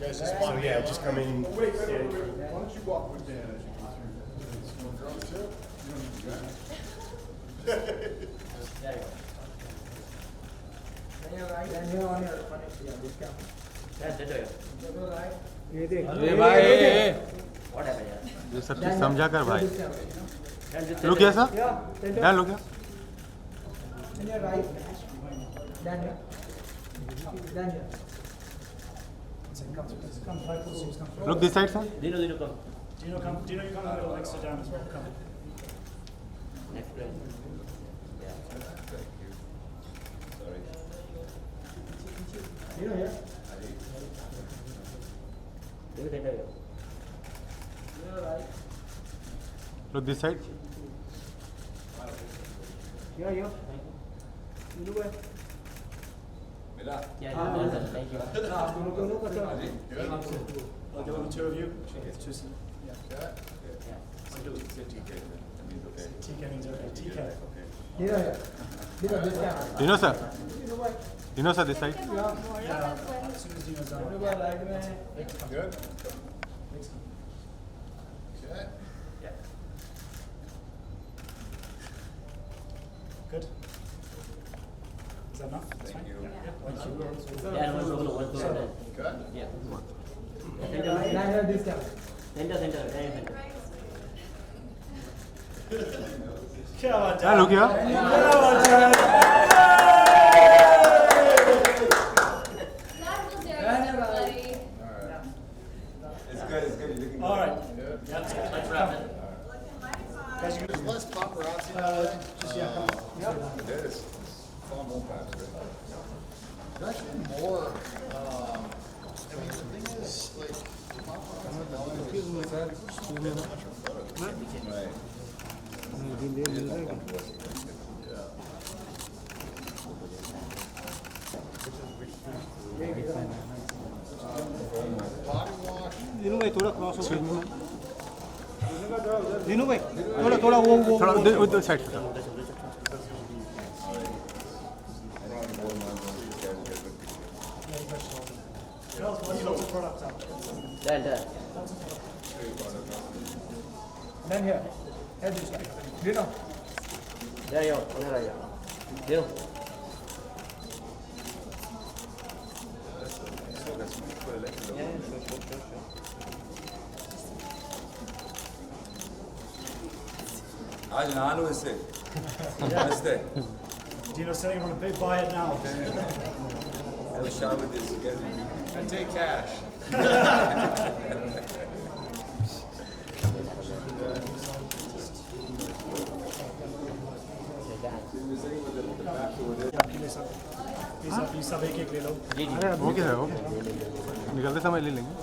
Guys, just walk. So yeah, just come in. Wait, why don't you walk with Dan as you go through? You want too? You don't need to go. ये सब चीज समझा कर भाई रुक गया sir ध्यान रुक गया Look this side, sir. Dino, come. Dino, come in the middle, like sit down as well. Come. Next plane. Yeah. Sorry. Dino, yeah. Look this side. Yeah. Yeah, thank you. The two of you? Yeah. TK means okay. TK. Dino sir. Dino sir, this side. As soon as Dino's done. Good? Okay. Yeah. Good? Is that enough? Thank you. Thank you. Yeah, one floor. Good? Yeah. Center. Come on, हाँ रुक गया It's good. You're looking All right. good. That's good. Let's wrap it. Guys, you There's less paparazzi. just, yeah, come on. It is. It's far more faster. There's actually more, I mean, the thing is, like, body wash. Dinu भाई थोड़ा cross हो दिनू भाई थोड़ा वो थोड़ा उधर side Girls, lots of products out. There. Men here. Head this way. Dino. There you go. Dino. आज नालू इसे नमस्ते Dino said you want to buy it now. have a shot with this guys And take cash. Please सब एक ले लो. Okay sir okay निकलते समय ले लेंगे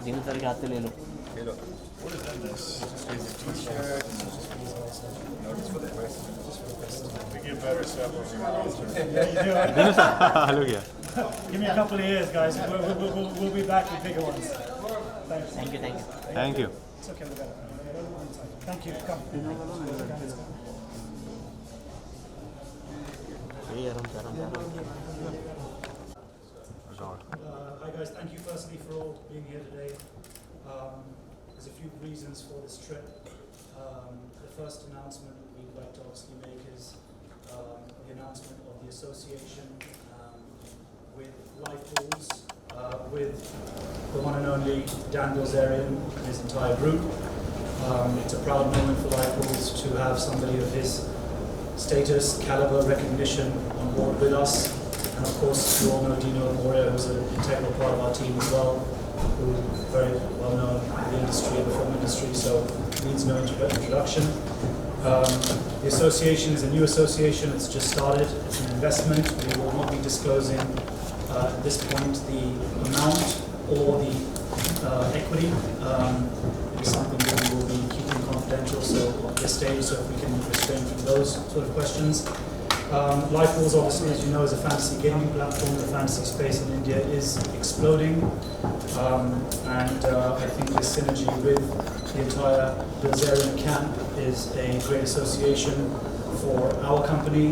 Dino सर के हाथ से ले लो. What is this? T-shirt. No, just for the rest. We get better stuff when we Dinu sir hello गया Give me a couple of years, guys. We'll be back with bigger ones. Thanks. Thank you. Thank you It's okay, we're better. Thank you. Come. Hi guys, thank you firstly for all being here today. There's a few reasons for this trip. The first announcement we'd like to obviously make is the announcement of the association with Livepools, with the one and only Dan Bilzerian and his entire group. It's a proud moment for Livepools to have somebody of his status, caliber, recognition on board with us. And of course, you all know Dino Moria, who's an integral part of our team as well, who's very well known in the industry, the film industry, so needs no introduction. The association is a new association, it's just started, it's an investment. We will not be disclosing at this point the amount or the equity. It is something that we will be keeping confidential, so at this stage, so if we can refrain from those sort of questions. Livepools, obviously, as you know, is a fantasy gaming platform. The fantasy space in India is exploding, and I think this synergy with the entire Bilzerian camp is a great association for our company,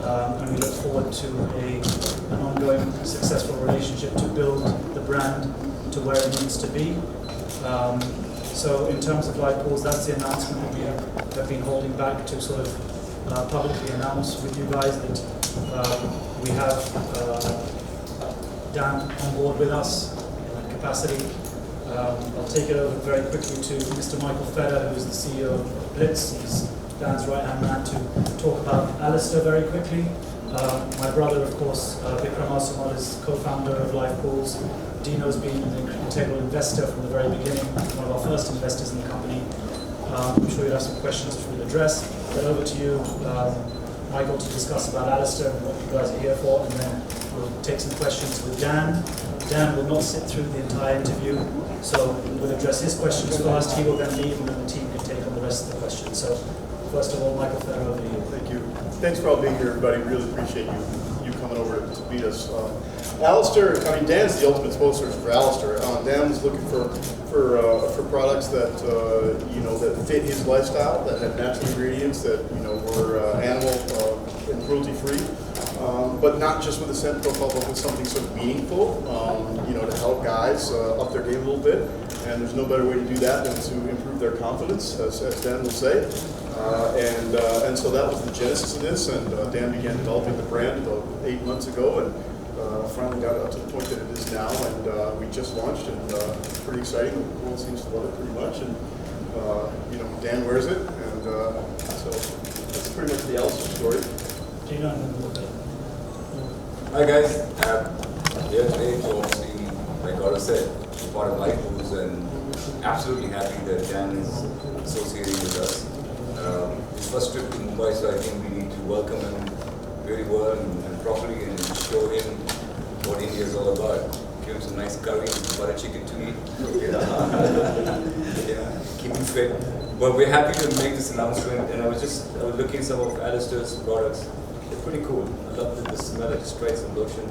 and we look forward to an ongoing ongoing successful relationship to build the brand to where it needs to be. So in terms of Livepools, that's the announcement that we have been holding back to sort of publicly announce with you guys that we have Dan on board with us in that capacity. I'll take it over very quickly to Mr. Michael Feder, who is the CEO of Blitz. He's Dan's right-hand man to talk about Alistair very quickly. My brother, of course, Vikram Asamal, is co-founder of Livepools. Dino's been an integral investor from the very beginning, one of our first investors in the company. I'm sure you'll have some questions which we'll address. But over to you, Michael, to discuss about Alistair and what you guys are here for, and then we'll take some questions with Dan. Dan will not sit through the entire interview, so we'll address his questions first. He will then leave, and then the team can take on the rest of the questions. So, first of all, Michael Feder, over to you. Thank you. Thanks for all being here, everybody. Really appreciate you coming over to meet us. Alistair, I mean, Dan's the ultimate spokesperson for Alistair. Dan was looking for products that that fit his lifestyle, that had natural ingredients, that were animal and cruelty free, but not just with a scent profile, but with something sort of meaningful, to help guys up their game a little bit. And there's no better way to do that than to improve their confidence, as Dan will say. And so that was the genesis of this, and Dan began developing the brand about 8 months ago, and finally got it up to the point that it is now, and we just launched, and it's pretty exciting. The world seems to love it pretty much, and Dan wears it, and so that's pretty much the Alistair story. Gino, and then we'll go. Hi guys, here today to obviously, like Gaurav said, part of Livepools, and absolutely happy that Dan is associating with us. His first trip to Mumbai, so I think we need to welcome him very well and properly and show him what India is all about. Give him some nice curry, butter chicken to eat. Keep him fit. But we're happy to make this announcement, and I was looking at some of Alistair's products. They're pretty cool. I love the smell. I just tried some lotion.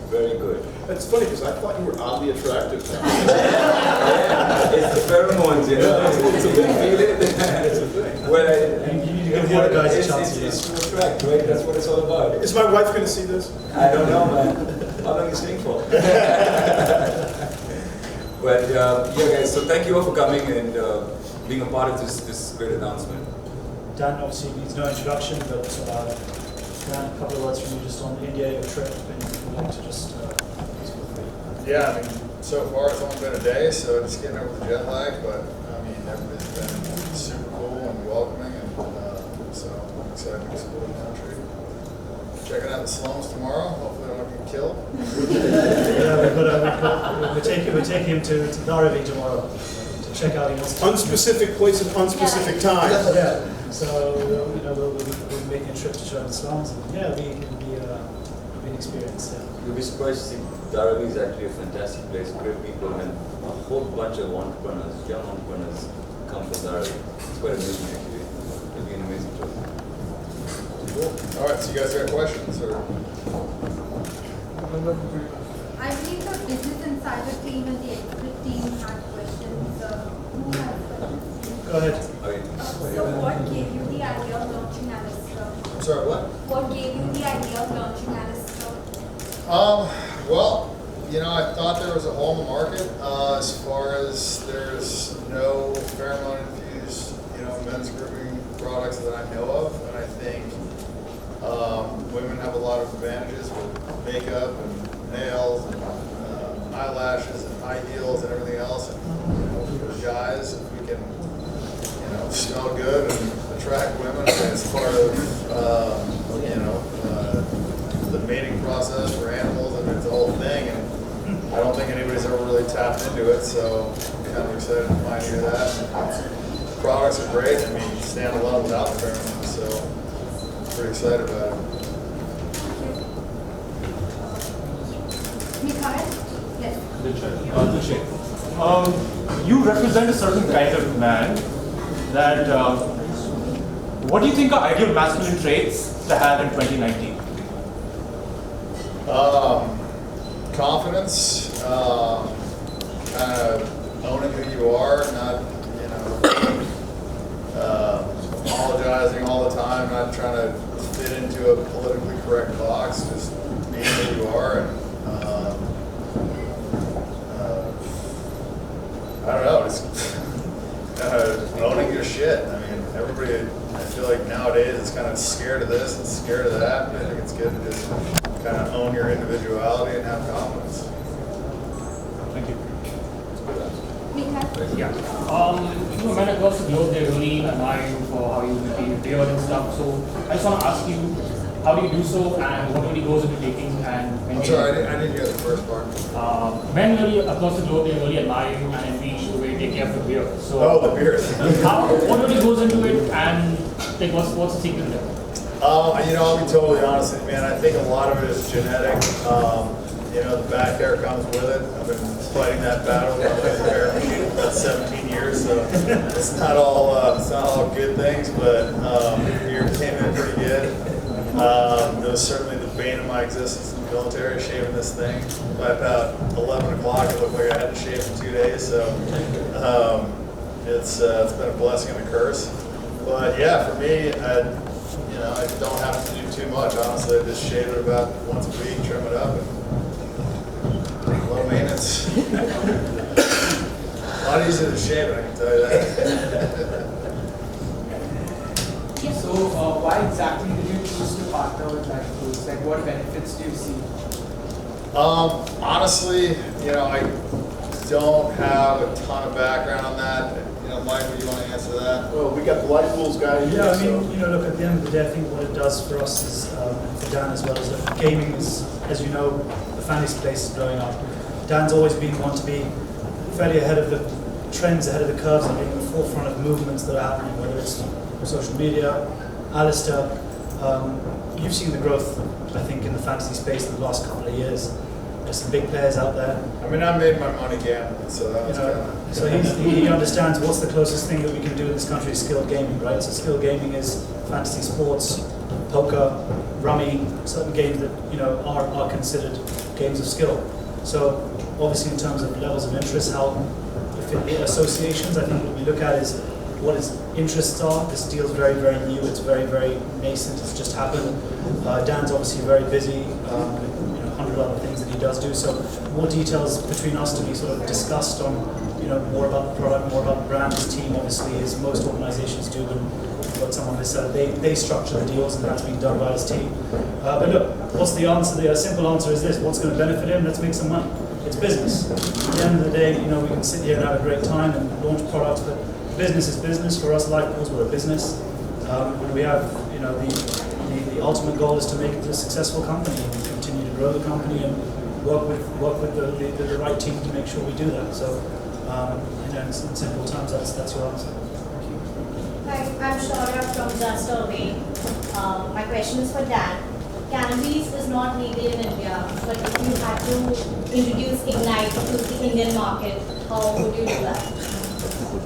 Very good. It's funny because I thought you were oddly attractive. Yeah, it's the pheromones, It's a big feeling. It's a thing. Well, You need to give the other guys a chance. it's to attract, right? That's what it's all about. Is my wife going to see this? I don't know, man. How long are you staying for? But yeah, guys. So thank you all for coming and being a part of this great announcement. Dan obviously needs no introduction, but Dan, a couple of words from you just on India, your trip, and if you'd like to just feel free. Yeah, I mean, so far it's only been a day, so just getting over the jet lag, but I mean, everybody's been super cool and welcoming, and so I'm excited to explore the country. Checking out the slums tomorrow. Hopefully, I don't get killed. Yeah, we're taking him to Dharavi tomorrow to check out. Unspecific place at unspecific time. Yeah. So we'll be making a trip to show the slums. And, yeah, it'll be an experience. Yeah. You'll be surprised to see Dharavi is actually a fantastic place, great people, and a whole bunch of entrepreneurs, young entrepreneurs, come from Dharavi. It's quite amazing actually. It'll be an amazing trip. Cool. All right, so you guys got questions, or? I believe the Business Insider team and the expert team had questions. Who has questions? Go ahead. So what gave you the idea of launching Alistair? I'm sorry, what? What gave you the idea of launching Alistair? Well, I thought there was a hole in the market as far as there's no pheromone-infused, men's grooming products that I know of, and I think women have a lot of advantages with makeup and nails and eyelashes and high heels and everything else, and for guys, if we can smell good and attract women as part of the mating process for animals, and it's a whole thing, and I don't think anybody's ever really tapped into it, so I'm kind of excited to pioneer that. The products are great. I mean, you stand alone without the pheromones, so I'm pretty excited about it. Mikhail? Yes. You represent a certain kind of man that, what do you think are ideal masculine traits to have in 2019? Confidence, kind of owning who you are, not, apologizing all the time, not trying to fit into a politically correct box, just being who you are, and own your individuality and have confidence. Thank you. Because Yeah. When across the globe, they really admire you for how you maintain your beard and stuff. So I just want to ask you, how do you do so, and what really goes into taking and I'm maintaining? sorry, I didn't get the first part. Men really across the globe, they really admire you and envy the way you take care of your beard. So Oh, the beard. what really goes into it, and like, what's the secret there? I'll be totally honest with you, man. I think a lot of it is genetic. The back hair comes with it. I've been fighting that battle with my laser hair machine for about 17 years, so it's not all good things, but the beard came in pretty good. It was certainly the bane of my existence in the military, shaving this thing. By about 11 o'clock, it looked like I had to shave in 2 days, so it's been a blessing and a curse. But yeah, for me, I don't have to do too much. Honestly, I just shave it about once a week, trim it up, and low maintenance. A lot easier to shave it, I can tell you that. So, why exactly did you choose to partner with Livepools? Like, what benefits do you see? Honestly, I don't have a ton of background on that. Mike, would you want to answer that? Well, we got the Livepools guy here. Yeah, I so- mean, look, at the end of the day, I think what it does for us is, for Dan as well, is that gaming is, as you know, the fantasy space is growing up. Dan's always been one to be fairly ahead of the trends, ahead of the curves, and being at the forefront of movements that are happening, whether it's social media. Alistair, you've seen the growth, I think, in the fantasy space in the last couple of years. There's some big players out there. I mean, I made my money gambling, so that was kind of... So he understands what's the closest thing that we can do in this country is skilled gaming, right? So skilled gaming is fantasy sports, poker, rummy, certain games that are considered games of skill. So obviously in terms of levels of interest, how associations, I think what we look at is what his interests are. This deal's very, very new. It's very, very nascent. It's just happened. Dan's obviously very busy. 100 other things that he does do. So more details between us to be sort of discussed on, more about the product, more about the brand. His team, obviously, as most organizations do, when you've got someone this they structure the deals, and that's being done by his team. But look, what's the answer? The simple answer is this: what's going to benefit him? Let's make some money. It's business. At the end of the day, we can sit here and have a great time and launch products, but business is business. For us, Livepools, we're a business. We have, the ultimate goal is to make it a successful company and continue to grow the company and work with the right team to make sure we do that. So, in simple terms, that's your answer. Hi, I'm Shaurya from Just Away. My question is for Dan. Cannabis is not legal in India, but if you had to introduce Ignite to the Indian market, how would you do that?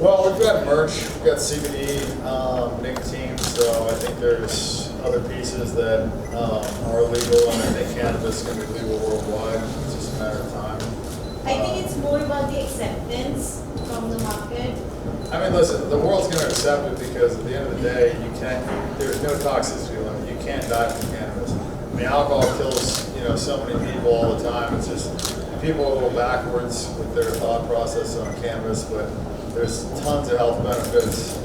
Well, we've got merch, we've got CBD, nicotine, so I think there's other pieces that are legal, and I think cannabis is going to be legal worldwide. It's just a matter of time. I think it's more about the acceptance from the market. I mean, listen, the world's going to accept it because at the end of the day, there's no toxicity limit. You can't die from cannabis. I mean, alcohol kills, so many people all the time. It's just people go backwards with their thought process on cannabis, but there's tons of health benefits.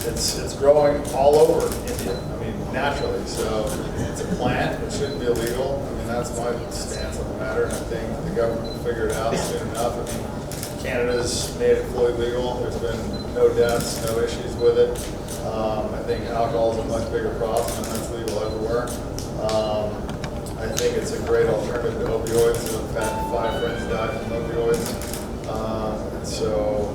It's growing all over India. I mean, naturally. So it's a plant. It shouldn't be illegal. I mean, that's my stance on the matter, and I think the government will figure it out soon enough. I mean, Canada's made it fully legal. There's been no deaths, no issues with it. I think alcohol is a much bigger problem, and that's legal everywhere. I think it's a great alternative to opioids. I've had 5 friends die from opioids. And so,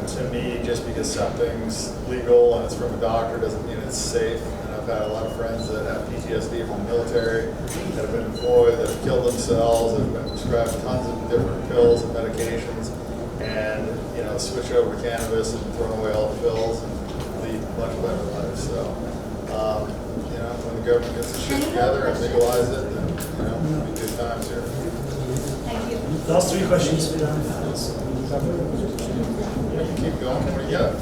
to me, just because something's legal and it's from a doctor doesn't mean it's safe. And I've had a lot of friends that have PTSD from the military, that have been employed, that have killed themselves, that have been prescribed tons of different pills and medications, and switch over to cannabis and throw away all the pills and lead much better lives. So, when the government gets its shit together and legalize it, then it'll be good times here. Thank you. Last 3 questions for Dan. Keep going. What do you got?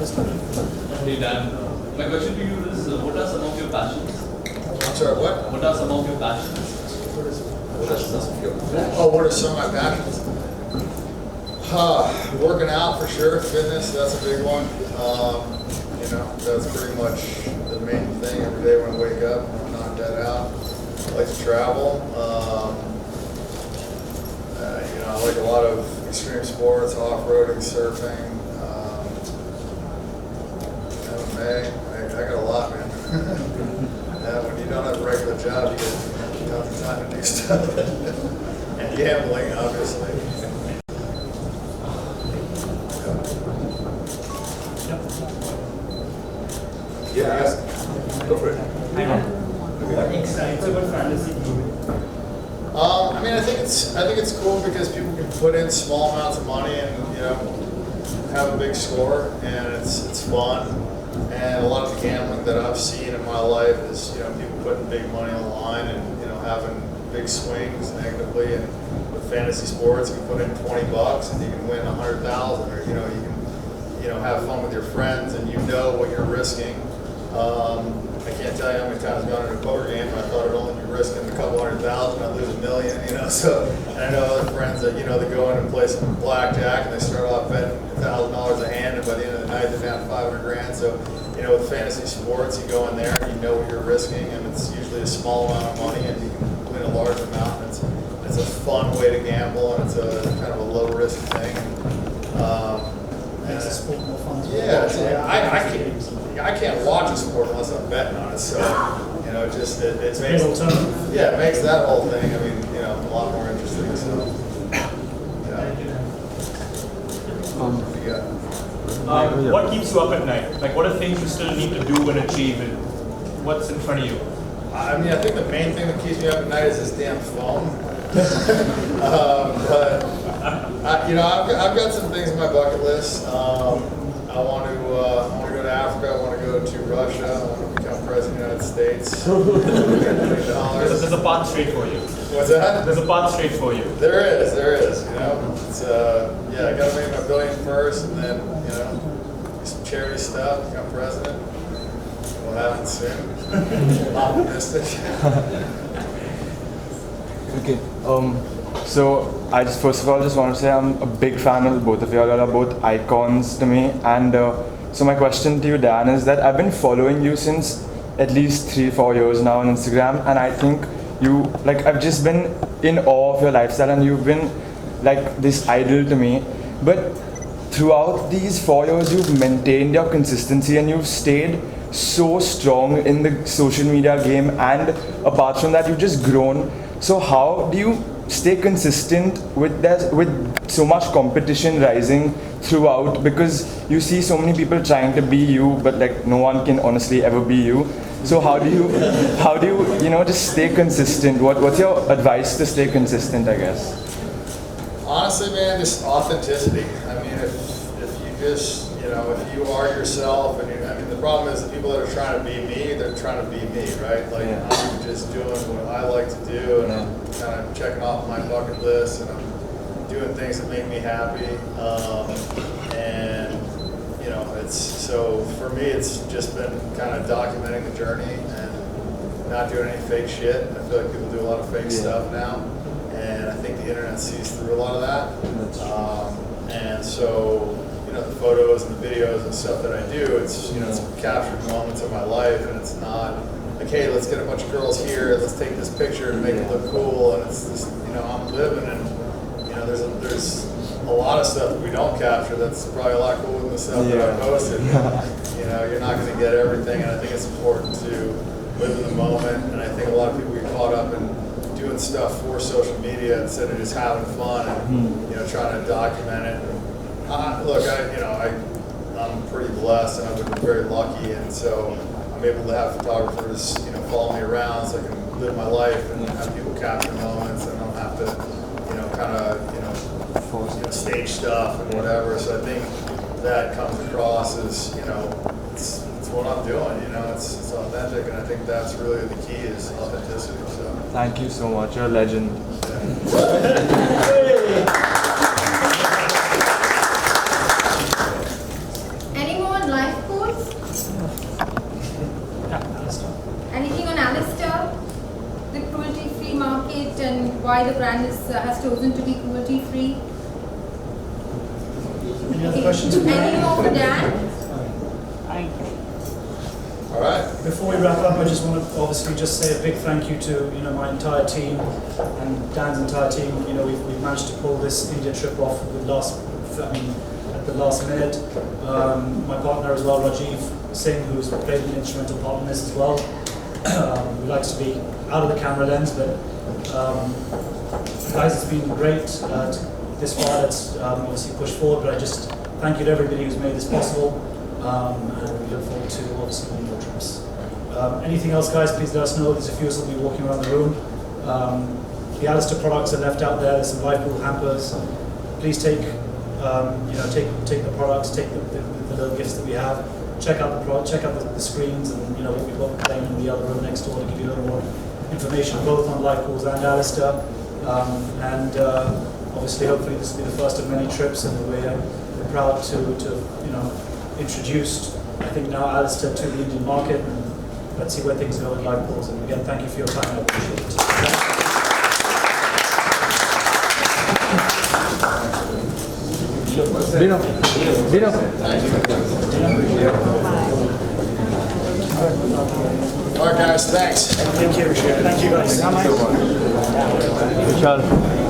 Hey Dan, my question to you is, what are some of your passions? I'm sorry, what? What are some of your passions? Oh, what are some of my passions? Working out for sure, fitness, that's a big one. That's pretty much the main thing every day when I wake up, I'm knock that out. like to travel. You know, I like a lot of extreme sports, off-roading, surfing, MMA. I got a lot, man. When you don't have a regular job, you get tons of time to do stuff. And gambling, obviously. Yeah, yes. Go for it. What excites you about fantasy gaming? I mean, I think it's cool because people can put in small amounts of money and have a big score, and it's fun. And a lot of the gambling that I've seen in my life is people putting big money on the line and having big swings negatively. And with fantasy sports, you can put in $20 and you can win 100,000, or you can have fun with your friends and what you're risking. I can't tell you how many times I've gone into a poker game and I thought I'd only be risking a couple 100,000, I'd lose $1 million, So, and I know other friends that, they go in and play some blackjack and they start off betting $1,000 a hand, and by the end of the night they're down 500 grand. So, with fantasy sports, you go in there and you know what you're risking, and it's usually a small amount of money and you can win a large amount. And it's a fun way to gamble, and it's a kind of a low risk thing. Makes the sport more fun to Yeah, I can't watch a sport unless I'm betting on it. So, it makes it makes that whole thing. I mean, a lot more interesting. So, What keeps you up at night? Like, what are things you still need to do and achieve, and what's in front of you? I mean, I think the main thing that keeps me up at night is this damn phone. But I've got some things on my bucket list. I want to go to Africa. I want to go to Russia. I want to become president of the United States. There's a path straight for you. What's that? There's a path straight for you. There is. It's I got to make my billion first, and then do some charity stuff. Become president. Will happen soon. Optimistic. Okay. So I just first of all just want to say I'm a big fan of both of you. You all are both icons to me. And so my question to you, Dan, is that I've been following you since at least 3-4 years now on Instagram, and I think I've just been in awe of your lifestyle, and you've been like this idol to me. But throughout these 4 years, you've maintained your consistency and you've stayed so strong in the social media game, and apart from that, you've just grown. So how do you stay consistent with so much competition rising throughout? Because you see so many people trying to be you, but no one can honestly ever be you. So how do you just stay consistent? What's your advice to stay consistent, I guess? Honestly, man, just authenticity. I mean, if you just, if you are yourself, and the problem is the people that are trying to be me, they're trying to be me, right? I'm just doing what I like to do, and I'm kind of checking off my bucket list, and I'm doing things that make me happy. So for me, it's just been kind of documenting the journey and not doing any fake shit. I feel like people do a lot of fake stuff now, and I think the internet sees through a lot of that. And so, the photos and the videos and stuff that I do, it's it's captured moments of my life, and it's not like, hey, let's get a bunch of girls here, let's take this picture and make it look cool. And it's just, I'm living, and there's a lot of stuff that we don't capture that's probably a lot cooler than the stuff that I posted. You're not going to get everything, and I think it's important to live in the moment. And I think a lot of people get caught up in doing stuff for social media instead of just having fun and trying to document it. Look, I'm pretty blessed, and I've been very lucky, and so I'm able to have photographers follow me around so I can live my life and have people capture moments, and I don't have to stage stuff and whatever. So I think that comes across as it's what I'm doing. It's authentic, and I think that's really the key is authenticity. So thank you so much. You're a legend. Any more on Livepools? Anything on Alistair? The cruelty-free market and why the brand has chosen to be cruelty-free? Any other questions? Any more for Dan? All right. Before we wrap up, I just want to obviously just say a big thank you to my entire team and Dan's entire team. We've managed to pull this India trip off at the last minute. My partner as well, Rajiv Singh, who's played an instrumental part in this as well. Who likes to be out of the camera lens, but guys, it's been great this far. Let's obviously push forward, but I just thank you to everybody who's made this possible. And we look forward to obviously many more trips. Anything else, guys, please let us know. There's a few of us will be walking around the room. The Alistair products are left out there. There's some Livepool hampers. Please take the products, take the little gifts that we have. Check out the screens and what we've got playing in the other room next door to give you a little more information both on Livepools and Alistair. Obviously, hopefully, this will be the first of many trips, and we're proud to introduced, I think now, Alistair to the Indian market, and let's see where things go at Livepools. And again, thank you for your time. I appreciate it. Dino. All right, guys. Thanks. Thank you. Thank you, guys. Vishal.